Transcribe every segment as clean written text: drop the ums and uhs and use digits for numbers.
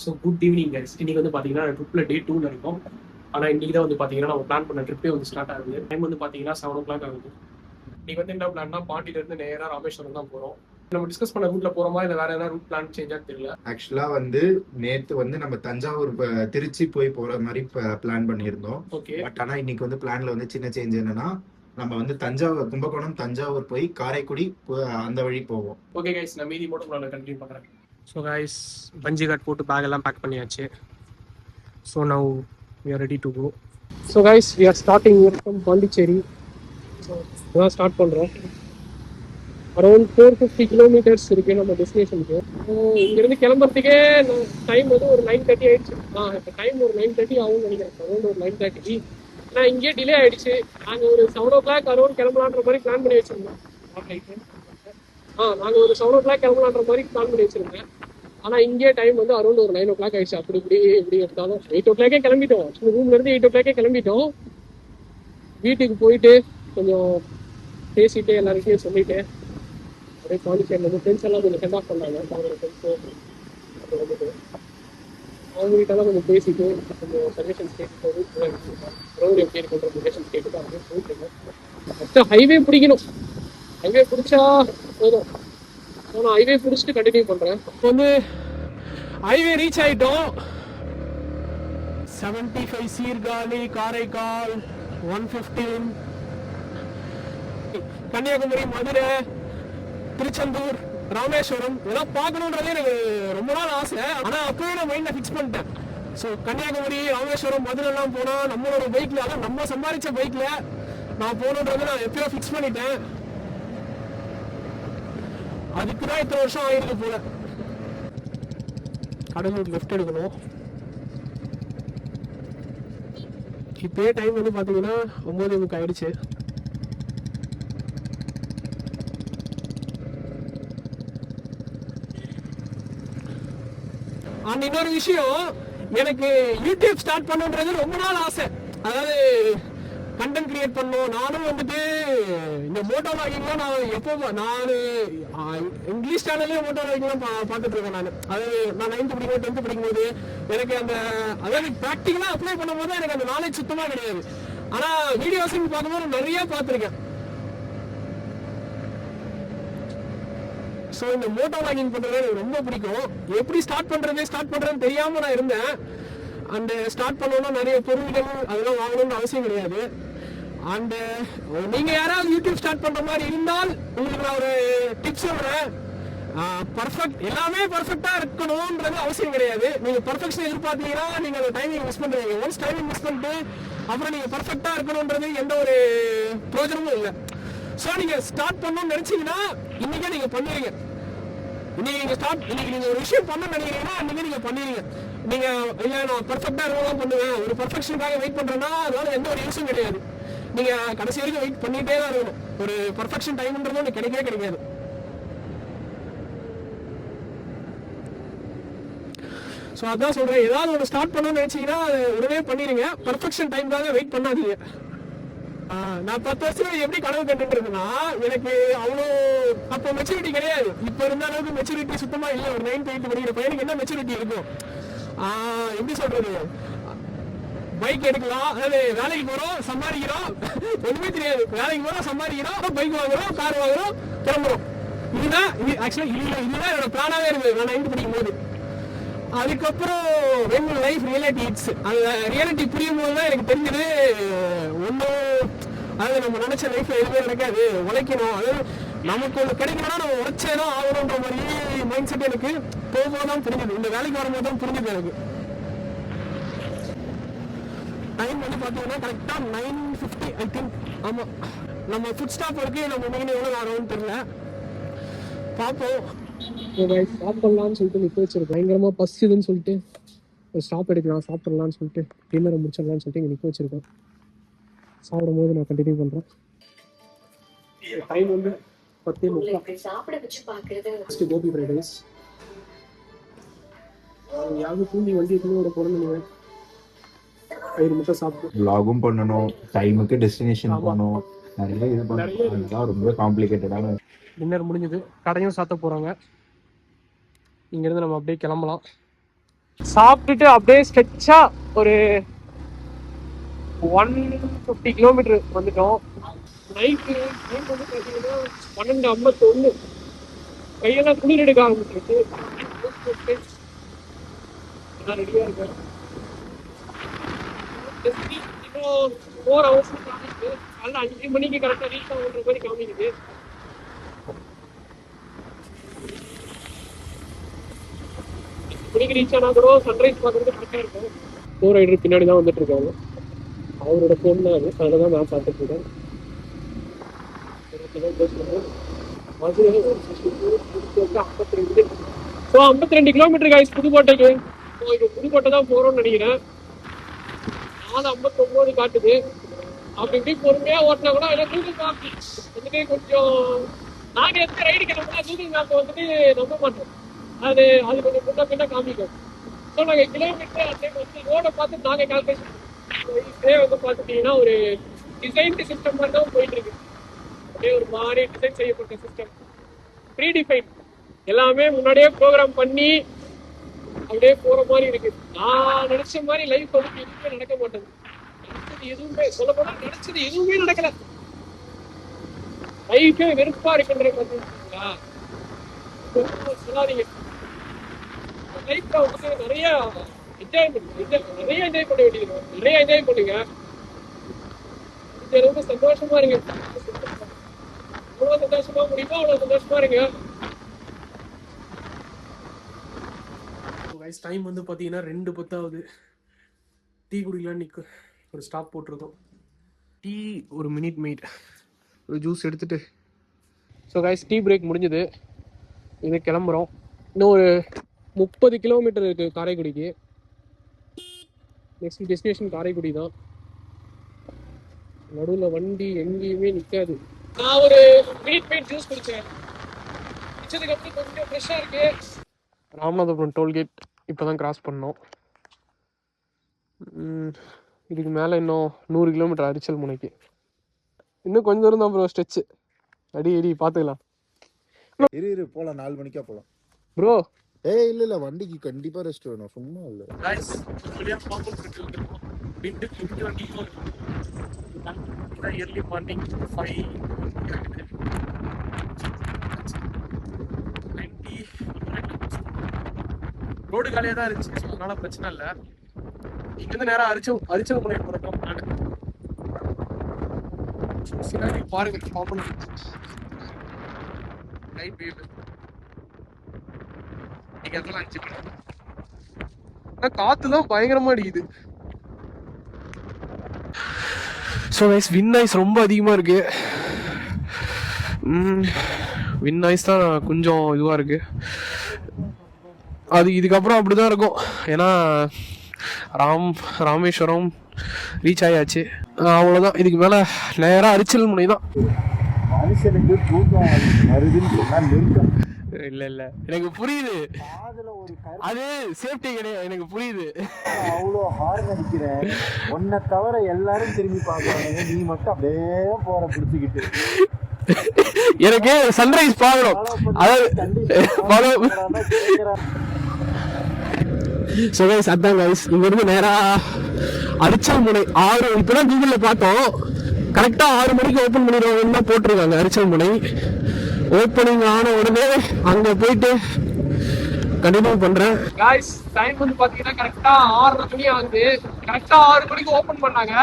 So good evening guys. இன்னைக்கு வந்து பார்த்தீங்கன்னா ட்ரிப்பில் டே 2ல இருக்கும். ஆனால் இன்னைக்கு தான் வந்து பார்த்தீங்கன்னா நம்ம பிளான் பண்ண ட்ரிப்பே வந்து ஸ்டார்ட் ஆகுது. டைம் வந்து பார்த்தீங்கன்னா 7 o'clock ஆகுது. இன்னைக்கு வந்து என்ன பிளான்னா பாண்டியிலேருந்து நேராக ராமேஸ்வரம் தான் போகிறோம். நம்ம டிஸ்கஸ் பண்ண ரூட்ல போகிறோமா இல்லை வேற ஏதாவது ரூட் பிளான் சேஞ்சாக தெரியல. ஆக்சுவலா வந்து நேத்து வந்து நம்ம தஞ்சாவூர் திருச்சி போய் போற மாதிரி பிளான் பண்ணியிருந்தோம். ஓகே. பட் ஆனா இன்னைக்கு வந்து பிளான்ல வந்து சின்ன சேஞ்ச் என்னன்னா, நம்ம வந்து தஞ்சாவூர் கும்பகோணம் தஞ்சாவூர் போய் காரைக்குடி அந்த வழி போவோம். ஓகே கைஸ், நான் மீதி மட்டும் நான் கண்டினியூ பண்ணுறேன். ஸோ கைஸ், பஞ்சி கார்ட் போட்டு பேக் எல்லாம் பேக் பண்ணியாச்சு. So now we are ready to go. So guys, we are starting here from Pondicherry. So we start பண்ணுறோம். அரௌண்ட் 450 kilometers இருக்கு நம்ம டெஸ்டினேஷனுக்கு. இங்கேருந்து கிளம்புறதுக்கே டைம் வந்து ஒரு 9:30 ஆயிடுச்சு. இப்போ டைம் ஒரு 9:30 ஆகும்னு நினைக்கிறேன். அரௌண்ட் ஒரு 9:30. ஆனால் இங்கேயே டிலே ஆகிடுச்சு. நாங்கள் ஒரு 7 o'clock அரௌண்ட் கிளம்பலான்ற மாதிரி பிளான் பண்ணி வச்சுருந்தோம். நாங்கள் ஒரு 7 o'clock கிளம்பலான்ற மாதிரி பிளான் பண்ணி வச்சுருந்தேன். ஆனால் இங்கே டைம் வந்து அரௌண்ட் ஒரு 9 o'clock ஆயிடுச்சு. அப்படி இப்படி எடுத்தாலும் 8 o'clock கிளம்பிட்டோம். ரூம்லேருந்து 8 o'clock கிளம்பிட்டோம். வீட்டுக்கு போயிட்டு கொஞ்சம் பேசிட்டு எல்லாருக்கையும் சொல்லிட்டு அப்படியே பாண்டிச்சேரியில் வந்து ஃப்ரெண்ட்ஸ் எல்லாம் கொஞ்சம் சென்ட் ஆஃப் பண்ணாங்க. அவங்களோட ஃப்ரெண்ட்ஸு அப்போ வந்துட்டு அவங்ககிட்டலாம் கொஞ்சம் பேசிட்டு கொஞ்சம் சஜஷன்ஸ் கேட்டு ரோடு எப்படி இருக்குன்ற சஜஷன்ஸ் கேட்டுட்டு அப்படியே போயிட்டு இருக்கோம். ஃபஸ்ட்டு ஹைவே பிடிக்கணும். ஹைவே பிடிச்சா போதும். நான் ஹைவே பிடிச்சிட்டு கண்டினியூ பண்ணுறேன். இப்போ வந்து ஹைவே ரீச் ஆகிட்டோம். 75 சீர்காழி, காரைக்கால், 115 கன்னியாகுமரி, மதுரை, திருச்செந்தூர், ராமேஸ்வரம் இதெல்லாம் பார்க்கணுன்றதே எனக்கு ரொம்ப நாள் ஆசை. ஆனால் அப்பவே நான் மைண்டில் ஃபிக்ஸ் பண்ணிட்டேன். ஸோ கன்னியாகுமரி, ராமேஸ்வரம், மதுரைலாம் போனால் நம்மளோட பைக்கில், அதான் நம்ம சம்பாதிச்ச பைக்கில் நான் போகணுன்றது நான் எப்பயோ ஃபிக்ஸ் பண்ணிட்டேன். அதுக்கு தான் இத்தனை வருஷம் ஆயிருக்கு போல. கடலூர் லெஃப்ட் எடுக்கணும். இப்போயே டைம் வந்து பார்த்தீங்கன்னா 9:30 ஆயிடுச்சு. அண்ட் இன்னொரு விஷயம், எனக்கு யூடியூப் ஸ்டார்ட் பண்ணுன்றது ரொம்ப நாள் ஆசை. அதாவது கண்டென்ட் கிரியேட் பண்ணணும். நானும் வந்துட்டு இந்த மோட்டோ வாக்கிங்லாம் நான் எப்போ நான் இங்கிலீஷ் சேனல்லே மோட்டோ வாக்கிங்லாம் பார்த்துட்டு இருக்கேன். அதாவது நான் 9th படிக்கும் 10th படிக்கும்போது எனக்கு அந்த அதாவது ப்ராக்டிக்கலாக அப்ளை பண்ணும்போது எனக்கு அந்த நாலேஜ் சுத்தமாக கிடையாது. ஆனால் வீடியோஸும் பார்க்கும்போது நிறைய பார்த்துருக்கேன். ஸோ இந்த மோட்டோ வாக்கிங் பண்ணுறது எனக்கு ரொம்ப பிடிக்கும். எப்படி ஸ்டார்ட் பண்ணுறதுன்னு தெரியாமல் நான் இருந்தேன். அண்டு ஸ்டார்ட் பண்ணோன்னா நிறைய பொருள்கள் அதெல்லாம் வாங்கணும்னு அவசியம் கிடையாது. அண்டு நீங்கள் யாராவது யூடியூப் ஸ்டார்ட் பண்ணுற மாதிரி இருந்தால் உங்களுக்கு நான் ஒரு டிப்ஸ் சொல்கிறேன். எல்லாமே பர்ஃபெக்டாக இருக்கணும்ன்றது அவசியம் கிடையாது. நீங்கள் பர்ஃபெக்ஷன் எதிர்பார்த்தீங்கன்னா நீங்கள் அந்த டைமிங் மிஸ் பண்ணுறீங்க. ஒன்ஸ் டைமிங் மிஸ் பண்ணிட்டு அப்புறம் நீங்கள் பர்ஃபெக்டாக இருக்கணுன்றது எந்த ஒரு பிரயோஜனமும் இல்லை. ஸோ நீங்கள் ஸ்டார்ட் பண்ணணும்னு நினச்சிங்கன்னா இன்றைக்கே நீங்கள் பண்ணுவீங்க. இன்னைக்கு நீங்கள் ஒரு விஷயம் பண்ண நினைக்கிறீங்கன்னா அன்றைக்கே நீங்கள் பண்ணுவீங்க. நீங்கள் இல்லை நான் பர்ஃபெக்டாக இருக்கதான் பண்ணுவேன், ஒரு பர்ஃபெக்ஷனுக்காக வெயிட் பண்ணுறேன்னா அதனால எந்த ஒரு யூஸும் கிடையாது. நீங்கள் கடைசி வரைக்கும் வெயிட் பண்ணிகிட்டே தான் இருக்கணும். ஒரு பர்ஃபெக்ஷன் டைம்ன்றது ஒன்று கிடைக்கவே கிடைக்காது. ஸோ அதான் சொல்கிறேன், ஏதாவது ஒன்று ஸ்டார்ட் பண்ணணும்னு நினச்சிங்கன்னா அது உடனே பண்ணிடுங்க. பர்ஃபெக்ஷன் டைம்காக வெயிட் பண்ணாதீங்க. நான் 10 வருஷம் எப்படி கனவு கண்டுட்டு இருந்தேன்னா எனக்கு அவ்வளோ அப்போ மெச்சூரிட்டி கிடையாது. இப்போ இருந்த அளவுக்கு மெச்சூரிட்டி சுத்தமாக இல்லை. ஒரு 9th 8th படிக்கிற பையனுக்கு என்ன மெச்சூரிட்டி இருக்கும்? எப்படி சொல்றது, பைக் எடுக்கலாம், அதாவது வேலைக்கு போகிறோம் சம்பாதிக்கிறோம், ஒன்றுமே தெரியாது. வேலைக்கு போகிறோம் சம்பாதிக்கிறோம், பைக் வாங்குறோம், கார் வாங்குறோம், கிளம்புறோம். இதுதான் இதுதான் என்னோட பிளானாகவே இருந்தது நான் 9th படிக்கும் போது. அதுக்கப்புறம் வென் லைஃப் ரியாலிட்டி இட்ஸ் அந்த ரியாலிட்டி புரியும் போது தான் எனக்கு தெரிஞ்சது ஒன்றும், அதாவது நம்ம நினைச்ச லைஃப்ல எதுவுமே நடக்காது. உழைக்கணும், அதாவது நமக்கு ஒன்று கிடைக்கணும்னா நம்ம உழைச்சேதான் ஆகணுன்ற மாதிரி மைண்ட் செட் எனக்கு போகும்போது தான் புரிஞ்சுது. இந்த வேலைக்கு வரும்போது தான் புரிஞ்சுது எனக்கு. டைம் வந்து பார்த்தீங்கன்னா கரெக்டாக 9:50 ஐ திங்க். ஆமாம், நம்ம ஃபுட் ஸ்டாப் வரைக்கும் நம்ம மீன் எவ்வளோ ஆகும்னு தெரியல, பார்ப்போம். ஸ்டாப் பண்ணலான்னு சொல்லிட்டு நிற்க வச்சிருக்கோம். பயங்கரமாக பசிதுன்னு சொல்லிட்டு ஒரு ஸ்டாப் எடுக்கலாம், சாப்பிட்றலான்னு சொல்லிட்டு டின்னரை முடிச்சிடலான்னு சொல்லிட்டு இங்கே நிற்க வச்சிருக்கோம். சாப்பிடும் போது நான் கண்டினியூ பண்ணுறேன். டைம் வந்து 10:30. கோபி ஃப்ரைட் ரைஸ் யாரும் தூண்டி வண்டி எடுத்துன்னு போகணும்னு வயிறு மட்டும் சாப்பிட்டு வ்ளாகும் பண்ணணும், டைமுக்கு டெஸ்டினேஷன் போகணும், நிறைய இது பண்ணணும். ரொம்ப காம்ப்ளிகேட்டடான. டின்னர் முடிஞ்சது, கடையும் சாத்த போகிறாங்க. இங்கேருந்து நம்ம அப்படியே கிளம்பலாம். சாப்பிட்டுட்டு அப்படியே ஸ்ட்ரெச்சா ஒரு 150 கிலோமீட்டர் வந்துட்டோம். நைட்டு டைம் வந்து பார்த்தீங்கன்னா 12:51. கையெல்லாம் குளிர் எடுக்க ஆரம்பிச்சிருச்சு. எல்லாம் ரெடியா இருக்கேன். இன்னும் 4 hours காமிக்குது. காலைல 5 மணிக்கு கரெக்டாக ரீச் ஆகுன்ற மாதிரி காமிக்குது. மணிக்கு ரீச் ஆனா கூட சன்ரைஸ் பார்க்கறது கரெக்டாக இருக்கும். கோ ரைடர் பின்னாடி தான் வந்துட்டு இருக்காங்க. அவரோட ஃபோன் தான் அது, அதில் தான் நான் பார்த்துட்டு இருக்கேன். ஸோ 52 கிலோமீட்டர் காய்ஸ் புதுக்கோட்டைக்கு. ஸோ இப்போ புதுக்கோட்டை தான் போகிறோம்னு நினைக்கிறேன். 4:59 காட்டுது. அப்படி இப்படி பொறுமையா ஓட்டினா கூட கூகுள் மேப் வந்துட்டு கொஞ்சம் நாங்க எந்த ரைடு கிளம்புனா கூகுள் மேப் வந்துட்டு நம்ப மாட்டோம். அது கொஞ்சம் முன்ன பின்ன காமிக்கும். ஸோ நாங்கள் கிலோமீட்டர் அந்த டைம் வந்து ரோடை பார்த்து நாங்கள் கால்குலேஷன் இதே வந்து பார்த்துட்டீங்கன்னா ஒரு டிசைன்டு சிஸ்டம் மாதிரி தான் போயிட்டு இருக்கு. அப்படியே ஒரு மாதிரி டிசைன் செய்யப்பட்ட சிஸ்டம், ப்ரீடிஃபைன் எல்லாமே முன்னாடியே ப்ரோக்ராம் பண்ணி அப்படியே போற மாதிரி இருக்கு. நான் நினைச்ச மாதிரி லைஃப் வந்து எதுவுமே நடக்க மாட்டேங்குது. எதுவுமே சொல்ல போனா நினைச்சது எதுவுமே நடக்கல. லைஃபே வெறுப்பா இருக்குன்ற பாத்தீங்களா? சொல்லாதீங்க. லைஃப்ல வந்து நிறைய என்ஜாய் பண்ண வேண்டியது. நிறைய என்ஜாய் பண்ணுங்க. ரொம்ப சந்தோஷமா இருங்க. எவ்வளவு சந்தோஷமா முடியுமோ அவ்வளவு சந்தோஷமா இருங்க. டைம் வந்து பார்த்தீங்கன்னா 2:10 டீ குடிக்கலான்னு ஒரு ஸ்டாப் போட்டிருக்கோம். டீ ஒரு மினிட் மெய்ட் ஒரு ஜூஸ் எடுத்துட்டு ஸோ கைஸ் டீ பிரேக் முடிஞ்சது. இது கிளம்புறோம். இன்னும் ஒரு 30 கிலோமீட்டர் இருக்குது காரைக்குடிக்கு. நெக்ஸ்ட் டெஸ்டினேஷன் காரைக்குடி தான். நடுவில் வண்டி எங்கேயுமே நிற்காது. நான் ஒரு மினிட் மெய்ட் ஜூஸ் குடித்தேன். குடிச்சதுக்கப்புறம் கொஞ்சம் ஃப்ரெஷ்ஷாக இருக்கு. ராமநாதபுரம் டோல்கேட் இப்போ தான் கிராஸ் பண்ணோம். இதுக்கு மேலே இன்னும் 100 கிலோமீட்டர் அரிச்சல் முனைக்கு. இன்னும் கொஞ்சம் தூரம் தான் ப்ரோ ஸ்ட்ரெச்சு. அடி பார்த்துக்கலாம். இரு போலாம். 4 மணிக்கா போலாம் ப்ரோ. இல்ல வண்டிக்கு கண்டிப்பா ரெஸ்ட் வேணும். சும்மா இல்ல early morning 5:90 ரோடு காலியாக தான் இருந்துச்சு. ஸோ அதனால பிரச்சனை இல்லை. இங்கேருந்து நேரம் அரிச்சல் முனை போகிறோம். நான் பாருங்க லைட் வேவ் காத்துலாம் பயங்கரமா அடிக்குது. ஸோ கைஸ் வின் நாய்ஸ் ரொம்ப அதிகமாக இருக்கு. வின் நாய்ஸ் தான் கொஞ்சம் இதுவாக இருக்கு. அது இதுக்கப்புறம் அப்படிதான் இருக்கும். ஏன்னா ராமேஸ்வரம் ரீச் ஆயாச்சு. அவ்வளோதான். இதுக்கு மேலே நேராக அரிச்சல் முனை தான். மனுஷனுக்கு தூக்கம் வருதுன்னு சொன்னா நிறுத்தம். இல்ல எனக்கு புரியுது. அது சேஃப்டி கிடையாது. எனக்கு புரியுது. அவ்வளோ ஹார்ன் அடிக்கிறேன். உன்னை தவிர எல்லாரும் திரும்பி பார்க்கறாங்க. நீ மட்டும் அப்படியே போற பிடிச்சிக்கிட்டு. எனக்கு சன்ரைஸ் பார்க்கணும். ஸோ கைஸ் அதான் கைஸ் இங்கிருந்து நேராக அரிச்சல் முனை 6 இப்போதான் கூகுளில் பார்த்தோம். கரெக்டாக 6 மணிக்கு ஓப்பன் பண்ணிடுவாங்கன்னு தான் போட்டிருக்காங்க. அரிச்சல் முனை ஓப்பனிங் ஆன உடனே அங்கே போயிட்டு கண்டினியூ பண்ணுறேன். கைஸ் டைம் வந்து பார்த்தீங்கன்னா கரெக்டாக 6 மணி ஆகுது. கரெக்டாக 6 மணிக்கு ஓப்பன் பண்ணாங்க.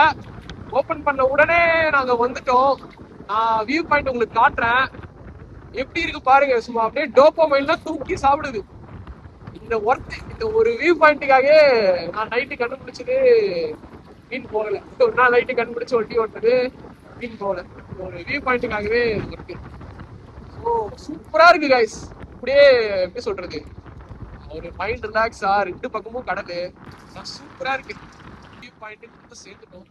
ஓப்பன் பண்ண உடனே நாங்கள் வந்துட்டோம். நான் வியூ பாயிண்ட் உங்களுக்கு காட்டுறேன். எப்படி இருக்கு பாருங்க. சும்மா அப்படியே டோபமைன்லாம் தூக்கி சாப்பிடுது. இந்த ஒரு வியூ பாயிண்ட்டுக்காக நான் நைட்டு கண்டுபிடிச்சது மீன் போகல. ஒரு நாள் நைட்டு கண்டுபிடிச்சு ஒட்டி ஓட்டது மீன் போகல. ஒரு வியூ பாயிண்ட்டுக்காகவே இருக்கு. ஸோ சூப்பரா இருக்கு கைஸ். அப்படியே எப்படி சொல்றது, ஒரு மைண்ட் ரிலாக்ஸா 2 பக்கமும் கடல் சூப்பரா இருக்கு. வியூ பாயிண்ட் சேர்ந்துட்டோம்.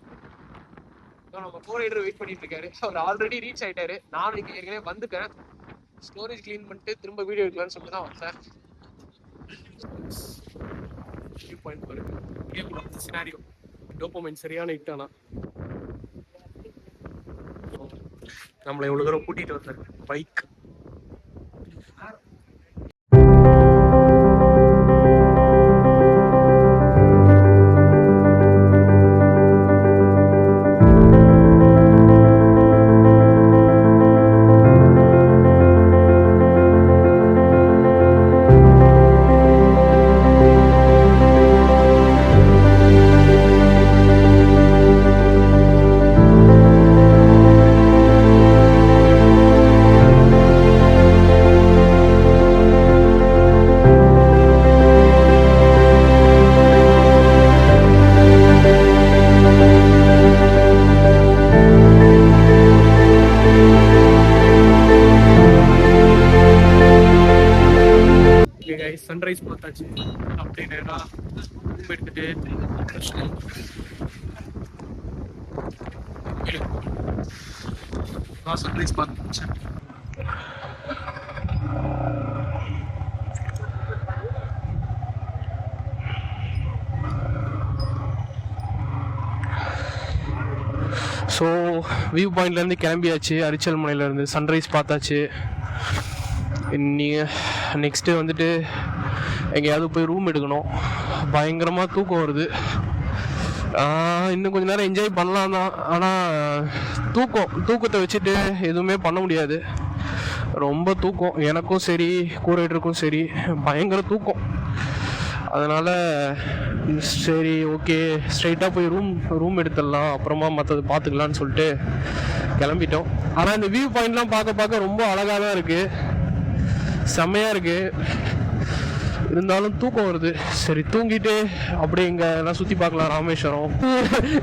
நம்ம கோ ரைடர் வெயிட் பண்ணிட்டு இருக்காரு. அவர் ஆல்ரெடி ரீச் ஆயிட்டாரு. நானும் இங்க ஏற்கனவே வந்துட்டேன். ஸ்டோரேஜ் கிளீன் பண்ணிட்டு திரும்ப வீடியோ எடுக்கலாம்னு சொல்லிட்டு தான் வந்தேன். வியூ பாயிண்ட் பாருங்க. சினாரியோ டோபமைன் சரியான ஹிட். ஆனா நம்மளை எவ்வளவு தூரம் கூட்டிட்டு வந்தாரு பைக். கைஸ் சன்ரைஸ் பார்த்தாச்சு. அப்படியே நேராக ரூம் எடுத்துட்டு நான் சன்ரைஸ் பார்த்துச்சு. ஸோ வியூ பாயிண்ட்லேருந்து கிளம்பியாச்சு. அரிச்சல் மலையிலேருந்து சன்ரைஸ் பார்த்தாச்சு. நெக்ஸ்ட்டு வந்துட்டு எங்கேயாவது போய் ரூம் எடுக்கணும். பயங்கரமாக தூக்கம் வருது. இன்னும் கொஞ்சம் நேரம் என்ஜாய் பண்ணலாம் தான், ஆனால் தூக்கத்தை வச்சுட்டு எதுவுமே பண்ண முடியாது. ரொம்ப தூக்கம், எனக்கும் சரி கூட ரைடருக்கும் சரி பயங்கர தூக்கம். அதனால் சரி ஓகே ஸ்ட்ரைட்டாக போய் ரூம் எடுத்துடலாம், அப்புறமா மற்றது பார்த்துக்கலான்னு சொல்லிட்டு கிளம்பிட்டோம். ஆனால் இந்த வியூ பாயிண்ட்லாம் பார்க்க ரொம்ப அழகாக தான் இருக்குது, செம்மையாக இருக்குது. இருந்தாலும் தூக்கம் வருது. சரி தூங்கிட்டு அப்படியே இங்கே எல்லாம் சுற்றி பார்க்கலாம். ராமேஸ்வரம்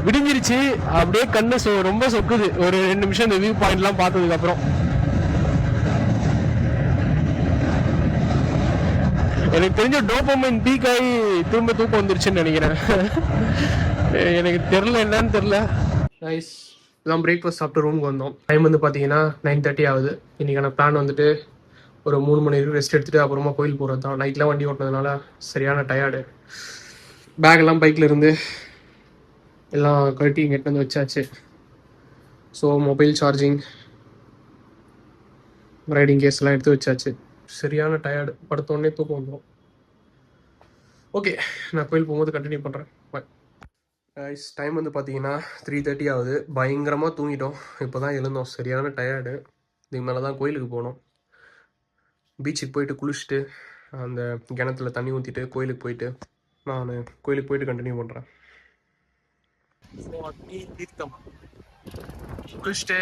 விடிஞ்சிருச்சு. அப்படியே கண்ணு ரொம்ப சொக்குது ஒரு 2 நிமிஷம் இந்த வியூ பாயிண்ட்லாம் பார்த்ததுக்கப்புறம். எனக்கு தெரிஞ்ச டோபமைன் பீக் ஆகி திரும்ப தூக்கம் வந்துருச்சுன்னு நினைக்கிறேன். எனக்கு தெரில என்னன்னு தெரில. நைஸ். இதான் பிரேக்ஃபாஸ்ட் சாப்பிட்டு ரூமுக்கு வந்தோம். டைம் வந்து பார்த்தீங்கன்னா 9:30 ஆகுது. இன்றைக்கான பிளான் வந்துட்டு ஒரு 3 மணி நேரம் ரெஸ்ட் எடுத்துகிட்டு அப்புறமா கோயில் போகிறது தான். நைட்லாம் வண்டி ஓட்டினதுனால சரியான டயர்டு. பேக்கெல்லாம் பைக்கில் இருந்து எல்லாம் கழட்டி இங்கே வந்து வச்சாச்சு. So mobile charging, riding case எல்லாம் எடுத்து வச்சாச்சு. சரியான டயர்டு, படுத்தோடனே தூக்கம் வந்துடும். ஓகே, நான் கோயில் போகும்போது கண்டினியூ பண்ணுறேன். பாய். டைம் வந்து பார்த்தீங்கன்னா 3:30 ஆகுது. பயங்கரமாக தூங்கிட்டோம். இப்போ தான் எழுந்தோம். சரியான டயர்டு. இதுக்கு மேலே தான் கோயிலுக்கு போகணும். பீச்சுக்கு போயிட்டு குளிச்சுட்டு அந்த கிணத்துல தண்ணி ஊற்றிட்டு கோயிலுக்கு போயிட்டு நான் கோயிலுக்கு போயிட்டு கண்டினியூ பண்ணுறேன். ஸோ அக்னி தீர்த்தம் குளிச்சுட்டு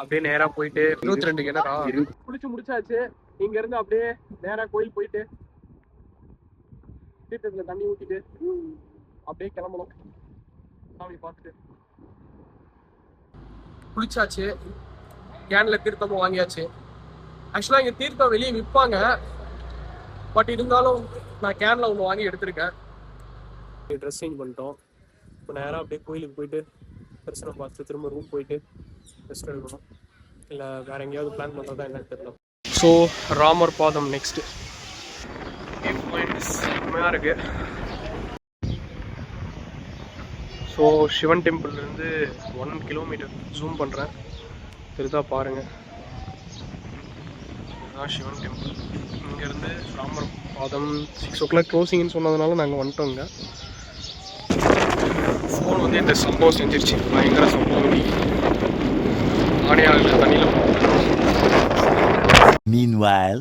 அப்படியே நேராக போயிட்டு 22 கிணறா குளிச்சு முடிச்சாச்சு. இங்கேருந்து அப்படியே நேராக கோயில் போயிட்டு தீர்த்தத்தில் தண்ணி ஊற்றிட்டு அப்படியே கிளம்பணும். சாமி பார்த்துட்டு குளிச்சாச்சு. கேனில் தீர்த்தமும் வாங்கியாச்சு. ஆக்சுவலாக இங்கே தீர்த்தம் வெளியே விற்பாங்க, பட் இருந்தாலும் நான் கேனில் ஒன்று வாங்கி எடுத்திருக்கேன். ட்ரெஸ் சேஞ்ச் பண்ணிட்டோம். இப்போ நேராக அப்படியே கோயிலுக்கு போயிட்டு தரிசனம் பார்த்துட்டு திரும்ப ரூம் போயிட்டு ரெஸ்ட் எடுக்கணும். இல்லை வேற எங்கேயாவது பிளான் பண்ணுறதா என்னன்னு தெரியல. ஸோ ராமர் பாதம் நெக்ஸ்ட்டு செம்மையாக இருக்கு. ஸோ சிவன் டெம்பிள்லேருந்து 1 கிலோமீட்டர் ஜூம் பண்ணுறேன், தெரிதா பாருங்கள். இதுதான் சிவன் டெம்பிள். இங்கேருந்து ராமர் பாதம் 6 o'clock க்ளோசிங்னு சொன்னதுனால நாங்கள் வந்துட்டோங்க. ஃபோன் வந்து இந்த சம்பவம் செஞ்சிருச்சு. பயங்கர சம்பவம். ஆடையாளர்கள் தண்ணியில் Meanwhile,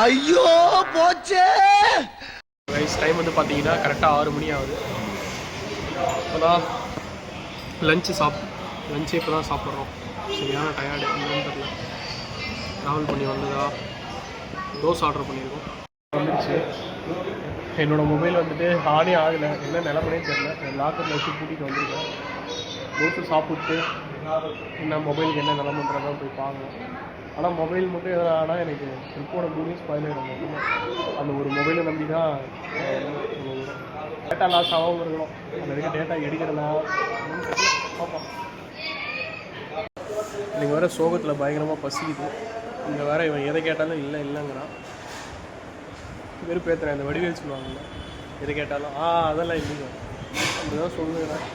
ஐயோ போச்சே. டைம் வந்து பார்த்தீங்கன்னா கரெக்டாக 6 மணி ஆகுது. இப்போதான் லஞ்சே இப்போ தான் சாப்பிட்றோம். சரியான டயர்டு, என்னன்னு தெரில. ட்ராவல் பண்ணி வந்ததா தோசை ஆர்டர் பண்ணியிருக்கோம். வந்துடுச்சு. என்னோடய மொபைல் வந்துட்டு ஆனே ஆகலை, என்ன நிலமனே தெரில. லாக்கரில் வச்சு கூட்டிகிட்டு வந்திருக்கேன். தோசை சாப்பிட்டு என்ன மொபைலுக்கு என்ன நிலமன்றதான் போய் பார்க்கணும். ஆனால் மொபைல் மட்டும் எதாவது ஆனால் எனக்கு ட்ரிப்போட கூடியும் ஸ்பாயில் ஆகிடும். அந்த ஒரு மொபைலை நம்பி தான் டேட்டா லாஸ் ஆகாமல் இருக்கணும். அந்த வரைக்கும் டேட்டா எடுக்கிறதா பார்ப்போம். எனக்கு வேறு சோகத்தில் பயங்கரமாக பசிக்குது. இங்கே வேறு இவன் எதை கேட்டாலும் இல்லைங்கிறான். வெறுப்பேற்றுறேன். இந்த வடிவேல் சொல்லுவாங்கல்ல, எதை கேட்டாலும் அதெல்லாம் இல்லைங்க அப்படிதான் சொல்லுங்கிறேன்.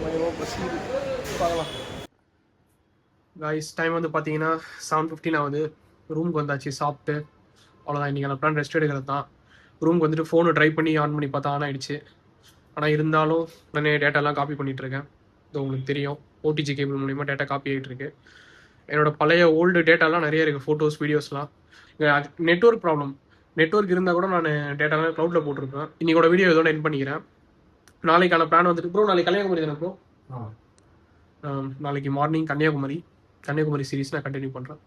பயங்கரமாக பசிக்குது. பார்க்கலாம். காய்ஸ் டைம் வந்து பார்த்தீங்கன்னா 7:15 ஆகுது. ரூமுக்கு வந்தாச்சு, சாப்பிட்டு அவ்வளோதான். இன்றைக்கி பிளான் ரெஸ்ட் எடுக்கிறது தான். ரூமுக்கு வந்துட்டு ஃபோனை ட்ரை பண்ணி ஆன் பண்ணி பார்த்தா ஆன் ஆகிடுச்சு. ஆனால் இருந்தாலும் நானே டேட்டாலாம் காப்பி பண்ணிகிட்ருக்கேன். இது உங்களுக்கு தெரியும், ஓடிஜி கேபிள் மூலிமா டேட்டா காப்பி ஆகிட்டுருக்கு. என்னோடய பழைய ஓல்டு டேட்டாலாம் நிறைய இருக்குது, ஃபோட்டோஸ் வீடியோஸ்லாம். Network problem. நெட்வொர்க் இருந்தால் கூட நான் டேட்டாலாம் க்ளவுடில் போட்டிருப்பேன். இன்றைக்கோட வீடியோ இதோட எண்ட் பண்ணிக்கிறேன். நாளைக்கான பிளான் வந்துட்டு ப்ரோ நாளைக்கு கன்னியாகுமரி தானே ப்ரோ? நாளைக்கு மார்னிங் கன்னியாகுமரி சீரீஸ் நான் கண்டினியூ பண்ணுறேன்.